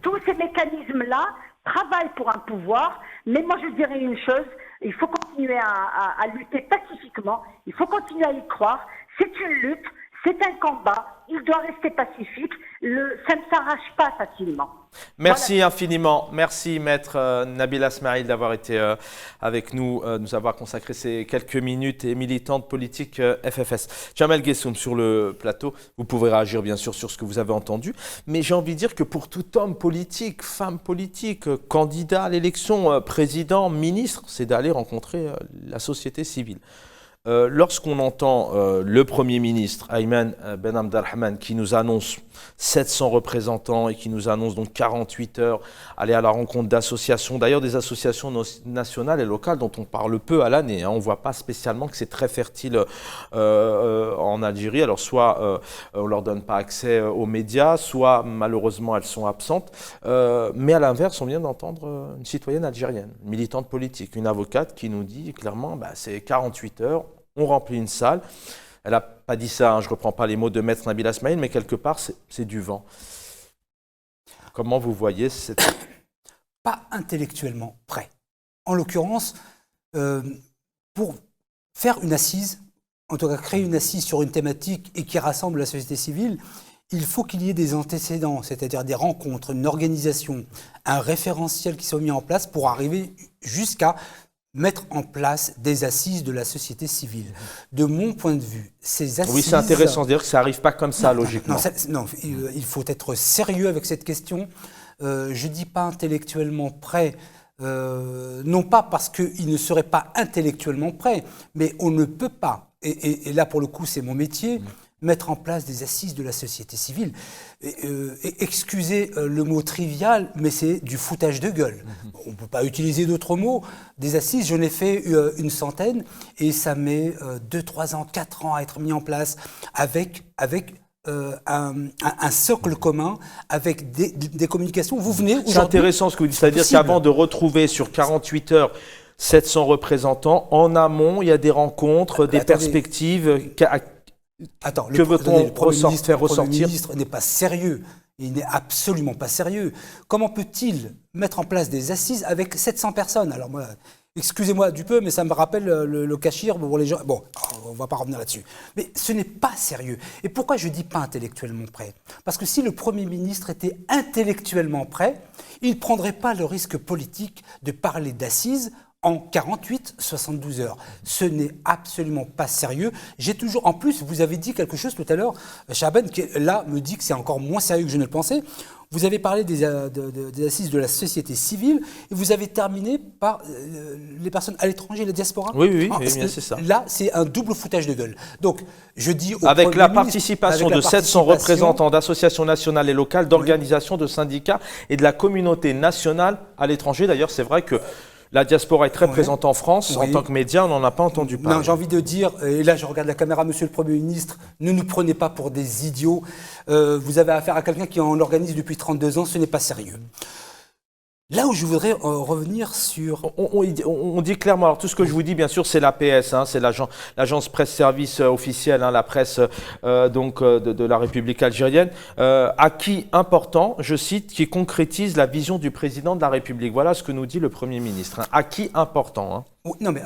Tous ces mécanismes-là travaillent pour un pouvoir, mais moi je dirais une chose, il faut continuer à lutter pacifiquement, il faut continuer à y croire, c'est une lutte, c'est un combat, il doit rester pacifique, ça ne s'arrache pas facilement. Merci voilà. infiniment, merci maître Nabila Smaïl d'avoir été avec nous, nous avoir consacré ces quelques minutes et militante politique FFS. Jamel Guessoum sur le plateau, vous pouvez réagir bien sûr sur ce que vous avez entendu, mais j'ai envie de dire que pour tout homme politique, femme politique, candidat à l'élection, président, ministre, c'est d'aller rencontrer la société civile. Lorsqu'on entend le Premier ministre, Ayman Ben Abdelrahman, qui nous annonce 700 représentants et qui nous annonce donc 48 heures, aller à la rencontre d'associations, d'ailleurs des associations nationales et locales dont on parle peu à l'année, hein, on ne voit pas spécialement que c'est très fertile en Algérie, alors soit on ne leur donne pas accès aux médias, soit malheureusement elles sont absentes, mais à l'inverse on vient d'entendre une citoyenne algérienne, une militante politique, une avocate qui nous dit clairement c'est 48 heures, on remplit une salle. Elle n'a pas dit ça, hein, je ne reprends pas les mots de maître Nabila Smaïl, mais quelque part, c'est du vent. Comment vous voyez cette... Pas intellectuellement prêt. En l'occurrence, pour faire une assise, en tout cas créer une assise sur une thématique et qui rassemble la société civile, il faut qu'il y ait des antécédents, c'est-à-dire des rencontres, une organisation, un référentiel qui soit mis en place pour arriver jusqu'à mettre en place des assises de la société civile. De mon point de vue, ces assises... Oui, c'est intéressant de dire que ça n'arrive pas comme ça, logiquement. Non, il faut être sérieux avec cette question. Je ne dis pas intellectuellement prêt, non pas parce qu'il ne serait pas intellectuellement prêt, mais on ne peut pas, et là pour le coup c'est mon métier, mettre en place des assises de la société civile. Excusez le mot trivial, mais c'est du foutage de gueule. On ne peut pas utiliser d'autres mots. Des assises, j'en ai fait une centaine, et ça met 2, 3 ans, 4 ans à être mis en place avec un socle commun, avec des communications. Vous venez aujourd'hui... C'est intéressant ce que vous dites, c'est-à-dire qu'avant de retrouver sur 48 heures 700 représentants, en amont, il y a des rencontres, des perspectives... Attends, que veut-on le Premier ressortir ? ministre n'est pas sérieux. Il n'est absolument pas sérieux. Comment peut-il mettre en place des assises avec 700 personnes ? Alors moi, excusez-moi du peu, mais ça me rappelle le Cachir pour les gens. Bon, on ne va pas revenir là-dessus. Mais ce n'est pas sérieux. Et pourquoi je dis pas intellectuellement prêt ? Parce que si le Premier ministre était intellectuellement prêt, il ne prendrait pas le risque politique de parler d'assises en 48, 72 heures. Ce n'est absolument pas sérieux. En plus, vous avez dit quelque chose tout à l'heure, Chaban, qui là me dit que c'est encore moins sérieux que je ne le pensais. Vous avez parlé des assises de la société civile et vous avez terminé par les personnes à l'étranger, la diaspora. Oui, c'est ça. Là, c'est un double foutage de gueule. Donc, je dis au avec la Premier participation ministre, de 700 représentants d'associations nationales et locales, d'organisations, de syndicats et de la communauté nationale à l'étranger. D'ailleurs, c'est vrai que la diaspora est très présente en France. En tant que média, on n'en a pas entendu parler. Non, j'ai envie de dire, et là je regarde la caméra, Monsieur le Premier ministre, ne nous prenez pas pour des idiots. Vous avez affaire à quelqu'un qui en organise depuis 32 ans, ce n'est pas sérieux. Là où je voudrais revenir sur... On dit clairement, alors tout ce que je vous dis, bien sûr, c'est l'APS, hein, c'est l'agence presse-service officielle, hein, la presse de la République algérienne, acquis important, je cite, qui concrétise la vision du président de la République. Voilà ce que nous dit le Premier ministre. Hein, acquis important. Hein. Non, mais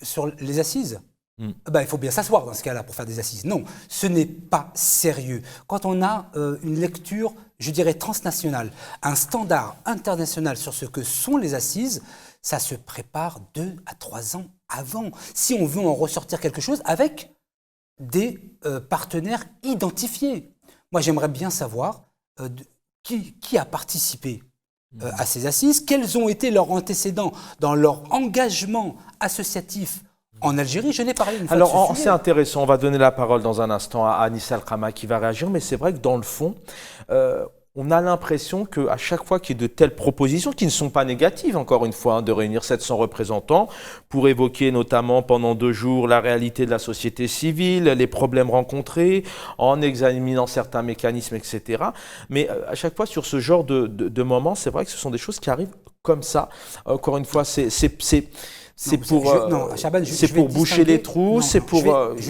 sur les assises, Il faut bien s'asseoir dans ce cas-là pour faire des assises. Non, ce n'est pas sérieux. Quand on a une lecture, je dirais, transnationale, un standard international sur ce que sont les assises, ça se prépare 2 à 3 ans avant. Si on veut en ressortir quelque chose avec des partenaires identifiés. Moi, j'aimerais bien savoir qui a participé à ces assises, quels ont été leurs antécédents dans leur engagement associatif en Algérie. Je n'ai parlé une fois de ce Alors, sujet. c'est intéressant. On va donner la parole dans un instant à Anis Al-Khama qui va réagir. Mais c'est vrai que dans le fond, on a l'impression qu'à chaque fois qu'il y a de telles propositions, qui ne sont pas négatives, encore une fois, de réunir 700 représentants pour évoquer notamment pendant 2 jours la réalité de la société civile, les problèmes rencontrés, en examinant certains mécanismes, etc. Mais à chaque fois, sur ce genre de moments, c'est vrai que ce sont des choses qui arrivent comme ça. Encore une fois, c'est pour boucher les trous, c'est pour...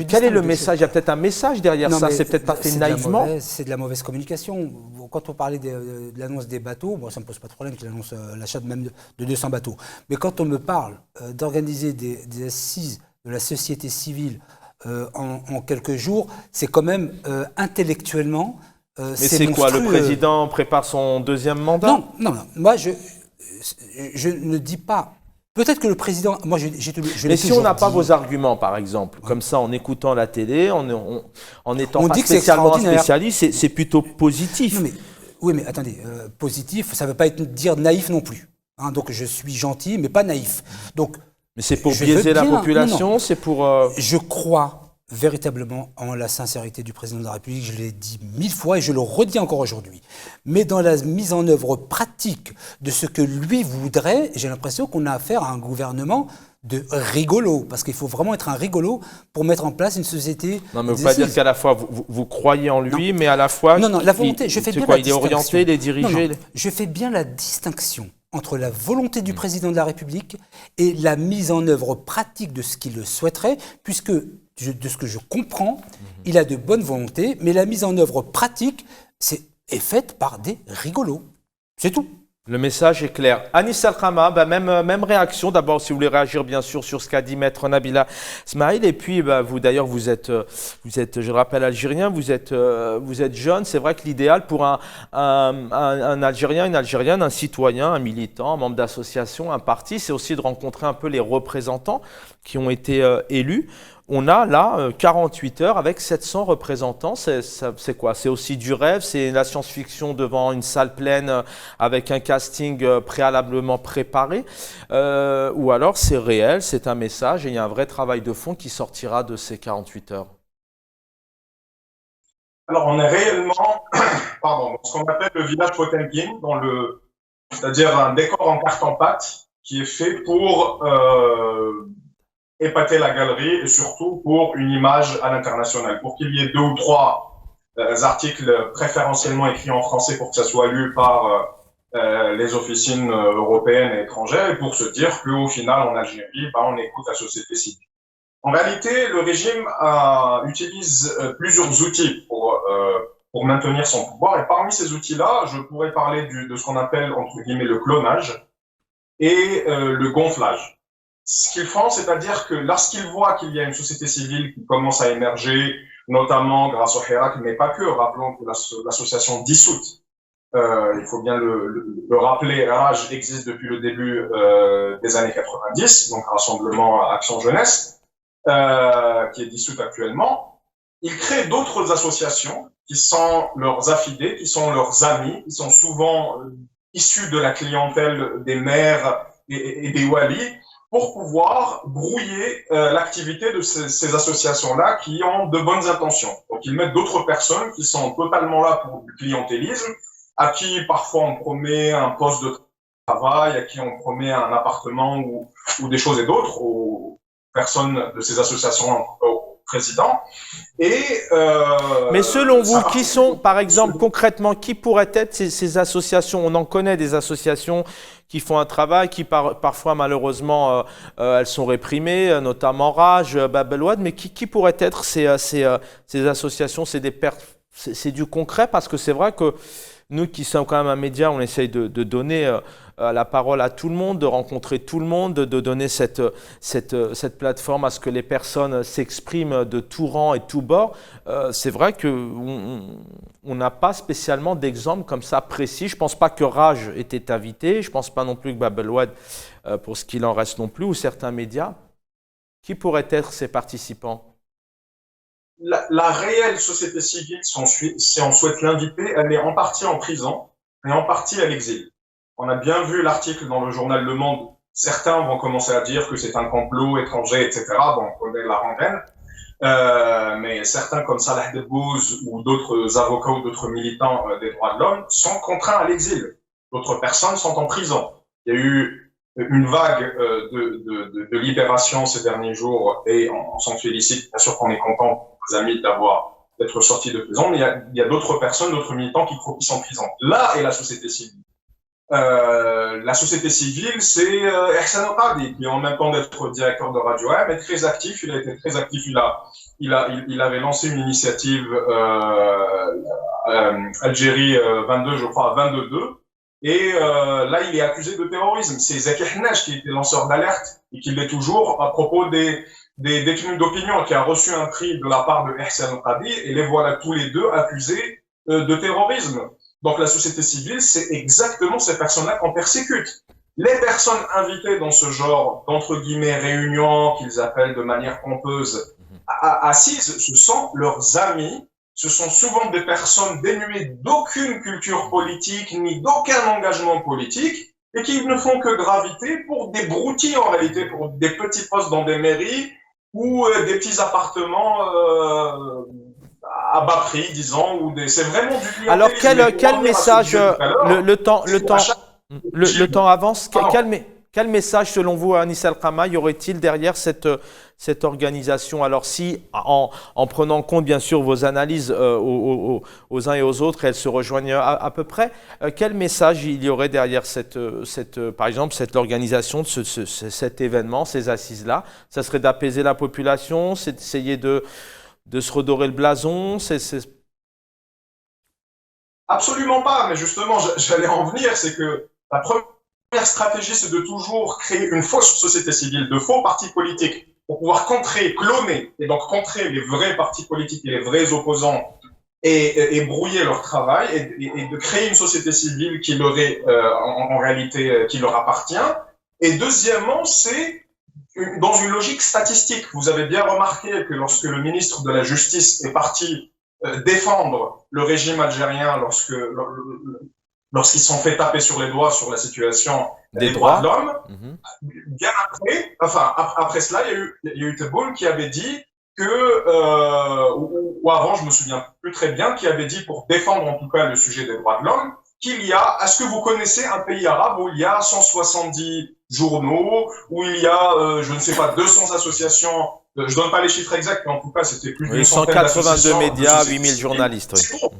quel est le message? Il y a peut-être un message derrière ça, c'est peut-être pas fait naïvement. C'est de la mauvaise communication. Quand on parlait de l'annonce des bateaux, ça ne me pose pas de problème qu'il annonce l'achat même de 200 bateaux. Mais quand on me parle d'organiser des assises de la société civile en quelques jours, c'est quand même intellectuellement... Mais c'est quoi, le président prépare son 2e mandat? Non. Moi, je ne dis pas... Peut-être que le président... Moi, mais si on n'a pas vos arguments, par exemple, comme ça, en écoutant la télé, en étant pas spécialement un spécialiste, c'est plutôt positif. Oui, mais attendez, positif, ça ne veut pas dire naïf non plus. Donc, je suis gentil, mais pas naïf. Donc, mais c'est pour biaiser la population, c'est pour... Je crois véritablement en la sincérité du président de la République, je l'ai dit 1000 fois et je le redis encore aujourd'hui. Mais dans la mise en œuvre pratique de ce que lui voudrait, j'ai l'impression qu'on a affaire à un gouvernement de rigolo, parce qu'il faut vraiment être un rigolo pour mettre en place une société... Non, mais vous ne pouvez pas dire qu'à la fois vous croyez en lui, mais à la fois... Non, la volonté, je fais bien la distinction. Il est orienté, il est dirigé... Je fais bien la distinction entre la volonté du président de la République et la mise en œuvre pratique de ce qu'il le souhaiterait, puisque, de ce que je comprends, il a de bonnes volontés, mais la mise en œuvre pratique est faite par des rigolos. C'est tout. Le message est clair. Anis Al-Khama, même réaction. D'abord, si vous voulez réagir, bien sûr, sur ce qu'a dit Maître Nabila Smaïl. Et puis, vous, d'ailleurs, vous êtes, je rappelle, algérien, vous êtes jeune. C'est vrai que l'idéal pour un Algérien, une Algérienne, un citoyen, un militant, un membre d'association, un parti, c'est aussi de rencontrer un peu les représentants qui ont été élus. On a là 48 heures avec 700 représentants. C'est quoi? C'est aussi du rêve, c'est la science-fiction devant une salle pleine avec un casting préalablement préparé, ou alors c'est réel, c'est un message et il y a un vrai travail de fond qui sortira de ces 48 heures. Alors on est réellement dans ce qu'on appelle le village Potemkin, c'est-à-dire un décor en carton-pâte qui est fait pour épater la galerie et surtout pour une image à l'international, pour qu'il y ait 2 ou 3 articles préférentiellement écrits en français pour que ça soit lu par les officines européennes et étrangères et pour se dire qu'au final en Algérie, on écoute la société civile. En réalité, le régime utilise plusieurs outils pour maintenir son pouvoir et parmi ces outils-là, je pourrais parler de ce qu'on appelle entre guillemets le clonage et le gonflage. Ce qu'ils font, c'est-à-dire que lorsqu'ils voient qu'il y a une société civile qui commence à émerger, notamment grâce au Hirak, mais pas que, rappelons que l'association dissoute, il faut bien le rappeler, RAJ existe depuis le début des années 90, donc Rassemblement Action Jeunesse, qui est dissoute actuellement. Ils créent d'autres associations qui sont leurs affidés, qui sont leurs amis, qui sont souvent issus de la clientèle des maires et des walis, pour pouvoir brouiller l'activité de ces associations-là qui ont de bonnes intentions. Donc, ils mettent d'autres personnes qui sont totalement là pour du clientélisme, à qui parfois on promet un poste de travail, à qui on promet un appartement ou des choses et d'autres, aux personnes de ces associations, aux présidents. Mais selon vous, qui sont, par exemple, concrètement, qui pourraient être ces associations? On en connaît des associations qui font un travail, qui parfois malheureusement elles sont réprimées, notamment RAJ, Bab el Oued, mais qui pourraient être ces associations? C'est du concret, parce que c'est vrai que nous qui sommes quand même un média, on essaye de donner la parole à tout le monde, de rencontrer tout le monde, de donner cette plateforme à ce que les personnes s'expriment de tout rang et tout bord. C'est vrai qu'on n'a pas spécialement d'exemple comme ça précis. Je ne pense pas que Rage était invité, je ne pense pas non plus que Bab El Oued, pour ce qu'il en reste non plus, ou certains médias. Qui pourraient être ces participants? La réelle société civile, si on souhaite l'inviter, elle est en partie en prison et en partie à l'exil. On a bien vu l'article dans le journal Le Monde. Certains vont commencer à dire que c'est un complot étranger, etc. Bon, on connaît la rengaine. Mais certains comme Salah Debbouz ou d'autres avocats ou d'autres militants des droits de l'homme sont contraints à l'exil. D'autres personnes sont en prison. Il y a eu une vague de libération ces derniers jours et on s'en félicite. Bien sûr qu'on est content, nos amis, d'être sortis de prison, mais il y a d'autres personnes, d'autres militants qui croupissent en prison. Là est la société civile. La société civile, c'est Ihsan El-Qadi, qui en même temps d'être directeur de Radio AM est très actif. Il a été très actif. Il avait lancé une initiative Algérie 22, je crois, 22-2. Et là, il est accusé de terrorisme. C'est Zaki Hnash qui était lanceur d'alerte et qui l'est toujours à propos des détenus d'opinion, qui a reçu un prix de la part de Ihsan El-Qadi, et les voilà tous les deux accusés de terrorisme. Donc la société civile, c'est exactement ces personnes-là qu'on persécute. Les personnes invitées dans ce genre d'entre guillemets réunions, qu'ils appellent de manière pompeuse, assises, ce sont leurs amis. Ce sont souvent des personnes dénuées d'aucune culture politique ni d'aucun engagement politique et qui ne font que graviter pour des broutilles en réalité, pour des petits postes dans des mairies ou des petits appartements à bas prix, disons, ou c'est vraiment du clientélisme. Alors quel message, le temps avance, quel message selon vous, Anis El-Kama, y aurait-il derrière cette organisation? Alors si, en prenant compte bien sûr vos analyses aux uns et aux autres, elles se rejoignent à peu près, quel message il y aurait derrière par exemple l'organisation de cet événement, ces assises-là? Ça serait d'apaiser la population, c'est d'essayer de se redorer le blason, Absolument pas, mais justement, j'allais en venir, c'est que la première stratégie, c'est de toujours créer une fausse société civile, de faux partis politiques, pour pouvoir cloner, et donc contrer les vrais partis politiques et les vrais opposants, et brouiller leur travail, et de créer une société civile qui leur est, en réalité, qui leur appartient. Et deuxièmement, c'est dans une logique statistique. Vous avez bien remarqué que lorsque le ministre de la Justice est parti défendre le régime algérien lorsqu'ils se sont fait taper sur les doigts sur la situation des droits de l'homme, bien après cela, il y a eu Tebboune qui avait dit que, ou avant, je me souviens plus très bien, qui avait dit, pour défendre en tout cas le sujet des droits de l'homme, est-ce que vous connaissez un pays arabe où il y a 170 journaux, où il y a, je ne sais pas, 200 associations, je donne pas les chiffres exacts, mais en tout cas, c'était plus de 182 médias, 8000 journalistes. C'est pour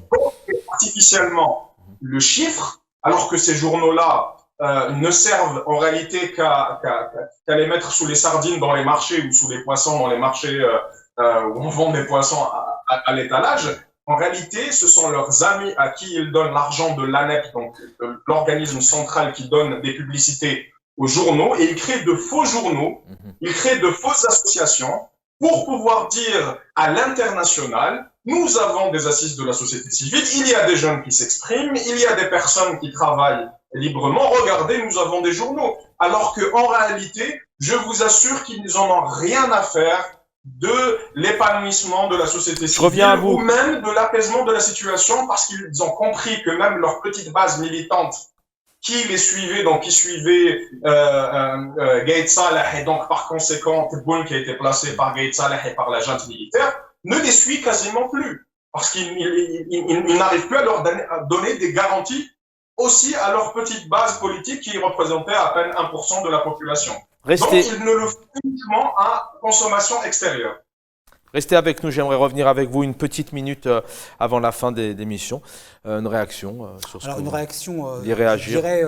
artificiellement le chiffre, alors que ces journaux-là ne servent en réalité qu'à les mettre sous les sardines dans les marchés ou sous les poissons dans les marchés où on vend des poissons à l'étalage. En réalité, ce sont leurs amis à qui ils donnent l'argent de l'ANEP, donc de l'organisme central qui donne des publicités aux journaux, et ils créent de faux journaux, ils créent de fausses associations pour pouvoir dire à l'international, nous avons des assises de la société civile, il y a des jeunes qui s'expriment, il y a des personnes qui travaillent librement, regardez, nous avons des journaux. Alors qu'en réalité, je vous assure qu'ils n'en ont rien à faire de l'épanouissement de la société civile ou même de l'apaisement de la situation, parce qu'ils ont compris que même leur petite base militante qui les suivait, donc qui suivait Gaïd Salah, et donc par conséquent Tebboune qui a été placé par Gaïd Salah et par la junte militaire, ne les suit quasiment plus, parce qu'ils n'arrivent plus à leur donner des garanties aussi à leur petite base politique qui représentait à peine 1% de la population. Donc ils ne le font uniquement à consommation extérieure. Restez avec nous, j'aimerais revenir avec vous une petite minute avant la fin des émissions. Une réaction sur ce Alors, une réaction, réagir. je dirais,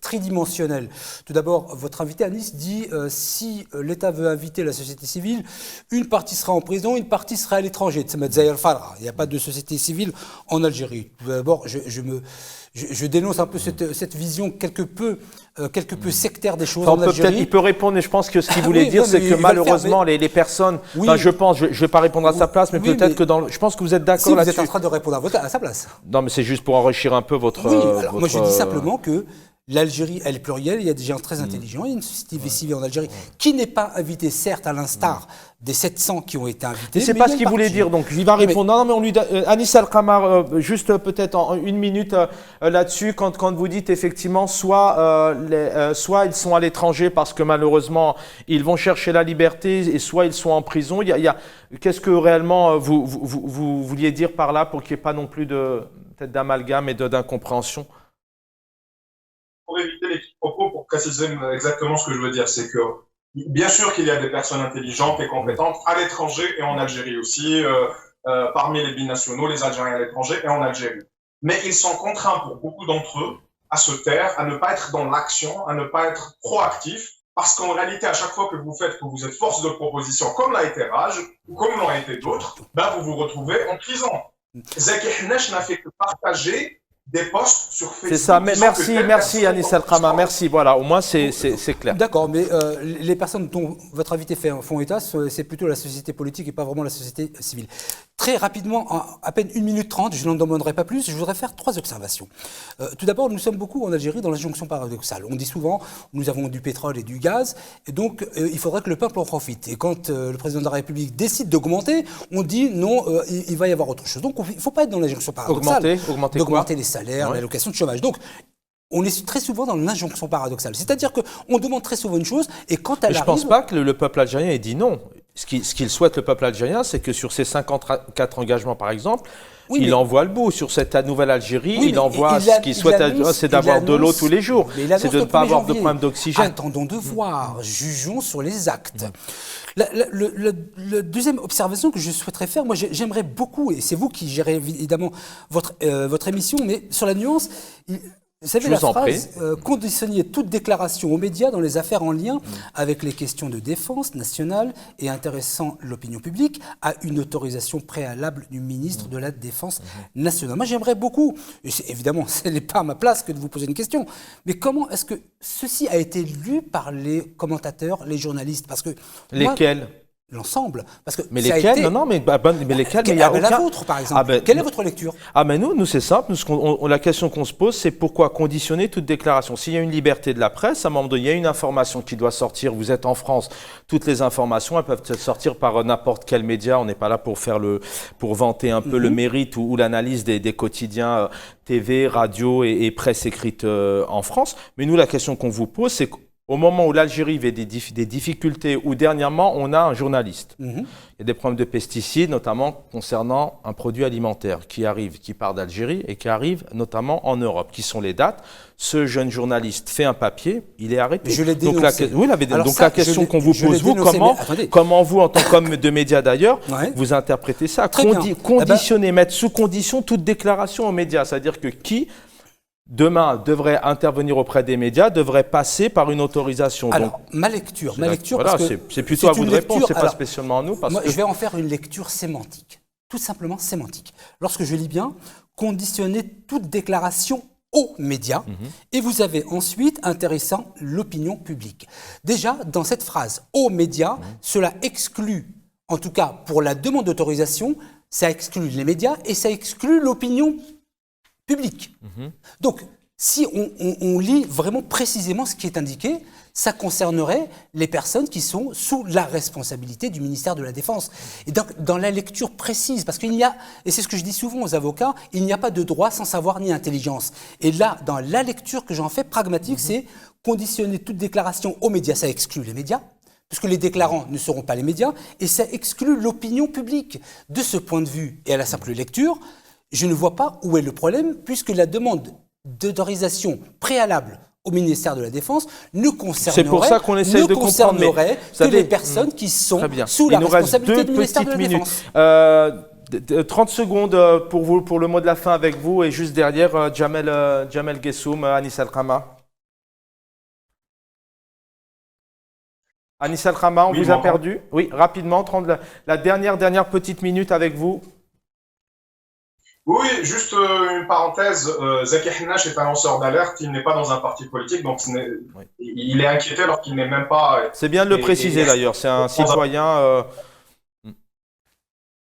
tridimensionnelle. Tout d'abord, votre invité à Nice dit si l'État veut inviter la société civile, une partie sera en prison, une partie sera à l'étranger. Il n'y a pas de société civile en Algérie. Tout d'abord, je dénonce un peu cette vision quelque peu sectaire des choses en Algérie. Il peut répondre, et je pense que ce qu'il voulait dire, c'est que malheureusement, les personnes, je pense, je ne vais pas répondre à sa place, mais peut-être que je pense que vous êtes d'accord là-dessus. Vous êtes en train de répondre à sa place. Non, mais c'est juste pour enrichir un peu votre... Moi je dis simplement que l'Algérie, elle est plurielle, il y a des gens très intelligents, il y a une société civile en Algérie qui n'est pas invitée, certes, à l'instar des 700 qui ont été invités. C'est pas ce qu'il voulait dire, donc il va répondre. Non, mais on lui donne. Anis Al-Qamar, juste peut-être en une minute là-dessus, quand vous dites effectivement, soit ils sont à l'étranger parce que malheureusement ils vont chercher la liberté, et soit ils sont en prison. Qu'est-ce que réellement vous vouliez dire par là pour qu'il n'y ait pas non plus peut-être d'amalgame et d'incompréhension? Pour éviter les propos, pour préciser exactement ce que je veux dire, c'est que bien sûr qu'il y a des personnes intelligentes et compétentes à l'étranger et en Algérie aussi, parmi les binationaux, les Algériens à l'étranger et en Algérie. Mais ils sont contraints pour beaucoup d'entre eux à se taire, à ne pas être dans l'action, à ne pas être proactifs, parce qu'en réalité, à chaque fois que vous êtes force de proposition, comme l'a été Raj, ou comme l'ont été d'autres, vous vous retrouvez en prison. Zaki Hnesh n'a fait que partager des posts sur Facebook. C'est ça, merci Anis Al-Qamar, merci, voilà, au moins c'est clair. D'accord, mais les personnes dont votre invité font état, c'est plutôt la société politique et pas vraiment la société civile. Très rapidement, à peine 1 minute 30, je n'en demanderai pas plus, je voudrais faire 3 observations. Tout d'abord, nous sommes beaucoup en Algérie dans l'injonction paradoxale. On dit souvent, nous avons du pétrole et du gaz, et donc il faudrait que le peuple en profite. Et quand le président de la République décide d'augmenter, on dit non, il va y avoir autre chose. Donc il ne faut pas être dans l'injonction paradoxale. Augmenter les salaires, l'allocation de chômage. Donc, on est très souvent dans l'injonction paradoxale. C'est-à-dire qu'on demande très souvent une chose, et quand elle arrive... Je ne pense pas que le peuple algérien ait dit non. Ce qu'il souhaite, le peuple algérien, c'est que sur ces 54 engagements, par exemple, il envoie le bout. Sur cette nouvelle Algérie, il envoie ce qu'il souhaite, c'est d'avoir de l'eau tous les jours. C'est de ne pas avoir de problème d'oxygène. Attendons de voir, jugeons sur les actes. La deuxième observation que je souhaiterais faire, moi j'aimerais beaucoup, et c'est vous qui gérez évidemment votre émission, mais sur la nuance... Vous savez, la phrase « conditionner toute déclaration aux médias dans les affaires en lien avec les questions de défense nationale et intéressant l'opinion publique à une autorisation préalable du ministre de la Défense nationale ». Moi, j'aimerais beaucoup, évidemment, ce n'est pas à ma place que de vous poser une question, mais comment est-ce que ceci a été lu par les commentateurs, les journalistes? Parce que lesquels? L'ensemble. Mais lesquels? Mais lesquels? Mais la vôtre, par exemple. Quelle est votre lecture? Nous, c'est simple. La question qu'on se pose, c'est pourquoi conditionner toute déclaration? S'il y a une liberté de la presse, à un moment donné, il y a une information qui doit sortir. Vous êtes en France, toutes les informations, elles peuvent sortir par n'importe quel média. On n'est pas là pour vanter un peu le mérite ou l'analyse des quotidiens TV, radio et presse écrite en France. Mais nous, la question qu'on vous pose, c'est au moment où l'Algérie vit des difficultés, ou dernièrement, on a un journaliste. Il y a des problèmes de pesticides, notamment concernant un produit alimentaire qui part d'Algérie et qui arrive notamment en Europe. Qui sont les dates? Ce jeune journaliste fait un papier, il est arrêté. Je l'ai dénoncé. Donc la question qu'on vous pose, comment vous, en tant qu'homme de médias d'ailleurs, vous interprétez ça? Conditionner, mettre sous condition toute déclaration aux médias. C'est-à-dire que demain devrait intervenir auprès des médias, devrait passer par une autorisation. Alors, ma lecture, voilà, c'est plutôt à vous de répondre, c'est pas spécialement à nous. Je vais en faire une lecture sémantique, tout simplement sémantique. Lorsque je lis bien, conditionner toute déclaration aux médias, et vous avez ensuite intéressant l'opinion publique. Déjà, dans cette phrase aux médias, cela exclut, en tout cas pour la demande d'autorisation, ça exclut les médias et ça exclut l'opinion public. Donc, si on lit vraiment précisément ce qui est indiqué, ça concernerait les personnes qui sont sous la responsabilité du ministère de la Défense. Et donc, dans la lecture précise, parce qu'il y a, et c'est ce que je dis souvent aux avocats, il n'y a pas de droit sans savoir ni intelligence. Et là, dans la lecture que j'en fais, pragmatique, c'est conditionner toute déclaration aux médias, ça exclut les médias, puisque les déclarants ne seront pas les médias, et ça exclut l'opinion publique. De ce point de vue, et à la simple lecture, je ne vois pas où est le problème, puisque la demande d'autorisation préalable au ministère de la Défense ne concernerait, c'est pour ça qu'on essaie de comprendre, que les personnes qui sont sous la responsabilité du ministère de la Défense. 30 secondes pour vous, pour le mot de la fin avec vous, et juste derrière, Jamel Gessoum, Anis Al-Khama. Anis Al-Khama, on vous a perdu. Oui, rapidement, la dernière petite minute avec vous. Oui, juste une parenthèse. Zaki Hennache est un lanceur d'alerte. Il n'est pas dans un parti politique, donc il est inquiété alors qu'il n'est même pas. C'est bien de le préciser d'ailleurs. C'est un citoyen.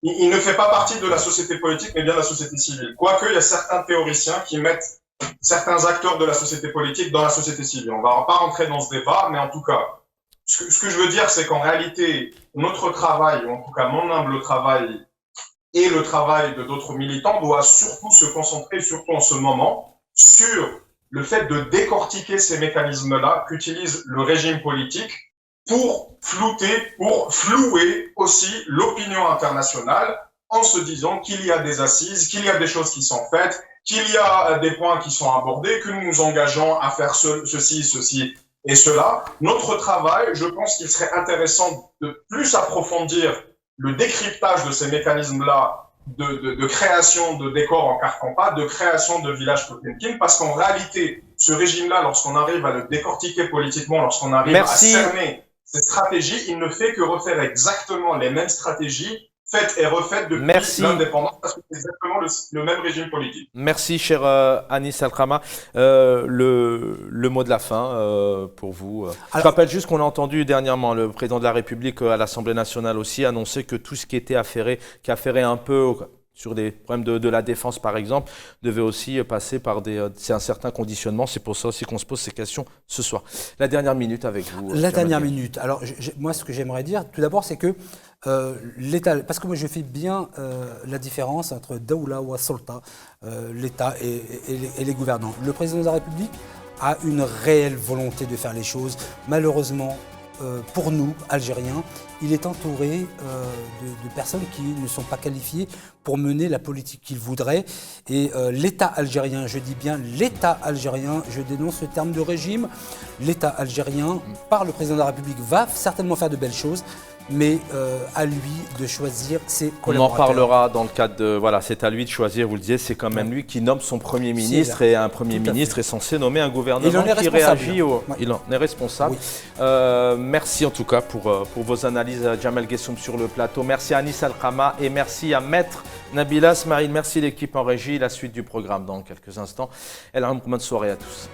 Il ne fait pas partie de la société politique, mais bien de la société civile. Quoique, il y a certains théoriciens qui mettent certains acteurs de la société politique dans la société civile. On ne va pas rentrer dans ce débat, mais en tout cas, ce que je veux dire, c'est qu'en réalité, notre travail, ou en tout cas mon humble travail, et le travail de d'autres militants doit surtout se concentrer, surtout en ce moment, sur le fait de décortiquer ces mécanismes-là qu'utilise le régime politique pour flouer aussi l'opinion internationale en se disant qu'il y a des assises, qu'il y a des choses qui sont faites, qu'il y a des points qui sont abordés, que nous nous engageons à faire ceci et cela. Notre travail, je pense qu'il serait intéressant de plus approfondir le décryptage de ces mécanismes-là de création de décors en Carcampa, de création de villages Potemkin, parce qu'en réalité, ce régime-là, lorsqu'on arrive à le décortiquer politiquement, lorsqu'on arrive à cerner ces stratégies, il ne fait que refaire exactement les mêmes stratégies faites et refaites depuis l'indépendance, parce que c'est exactement le même régime politique. Merci, cher Anis Al-Khama. Le mot de la fin pour vous. Je rappelle juste qu'on a entendu dernièrement le président de la République à l'Assemblée nationale aussi annoncer que tout ce qui était affairé un peu sur des problèmes de la défense, par exemple, devait aussi passer par un certain conditionnement. C'est pour ça aussi qu'on se pose ces questions ce soir. La dernière minute avec vous. La dernière minute. Alors, moi, ce que j'aimerais dire, tout d'abord, c'est que l'État, parce que moi, je fais bien la différence entre Daoula ou Sulta, l'État et les gouvernants. Le président de la République a une réelle volonté de faire les choses. Malheureusement, pour nous, Algériens, il est entouré de personnes qui ne sont pas qualifiées pour mener la politique qu'il voudrait. Et l'État algérien, je dis bien l'État algérien, je dénonce ce terme de régime, l'État algérien, par le président de la République, va certainement faire de belles choses, mais à lui de choisir ses collaborateurs. On en parlera dans le cadre de... Voilà, c'est à lui de choisir, vous le disiez, c'est quand même lui qui nomme son Premier ministre, et un Premier ministre est censé nommer un gouvernement qui réagit. Il en est responsable. Oui. Merci en tout cas pour vos analyses, Jamel Gessoum sur le plateau. Merci à Anis Al-Khama et merci à Maître Nabila Smaïl. Merci l'équipe en régie. La suite du programme dans quelques instants. Bonne soirée à tous.